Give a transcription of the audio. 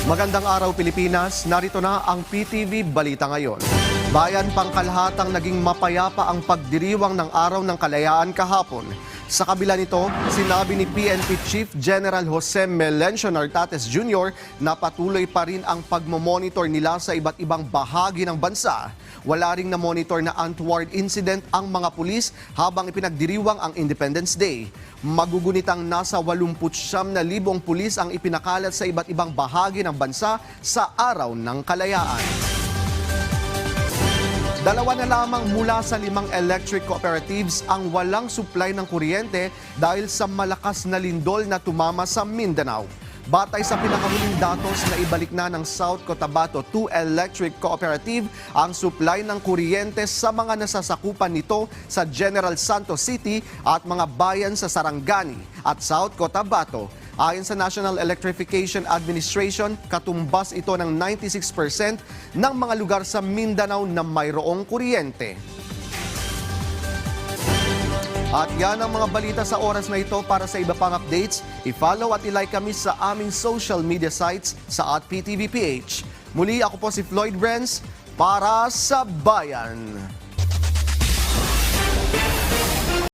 Magandang araw Pilipinas, narito na ang PTV Balita Ngayon. Bayan pangkalahatang naging mapayapa ang pagdiriwang ng Araw ng Kalayaan kahapon. Sa kabila nito, sinabi ni PNP Chief General Jose Melencio Nartates Jr. na patuloy pa rin ang pagmomonitor nila sa iba't ibang bahagi ng bansa. Wala ring na-monitor na untoward incident ang mga pulis habang ipinagdiriwang ang Independence Day. Magugunitang nasa 89,000 pulis ang ipinakalat sa iba't ibang bahagi ng bansa sa Araw ng Kalayaan. Dalawa na lamang mula sa 5 electric cooperatives ang walang supply ng kuryente dahil sa malakas na lindol na tumama sa Mindanao. Batay sa pinakahuling datos na ibalik na ng South Cotabato 2 Electric Cooperative ang supply ng kuryente sa mga nasasakupan nito sa General Santos City at mga bayan sa Sarangani at South Cotabato. Ayon sa National Electrification Administration, katumbas ito ng 96% ng mga lugar sa Mindanao na mayroong kuryente. At yan ang mga balita sa oras na ito. Para sa iba pang updates, i-follow at i-like kami sa aming social media sites sa @PTVPH. Muli ako po si Floyd Brenz para sa Bayan.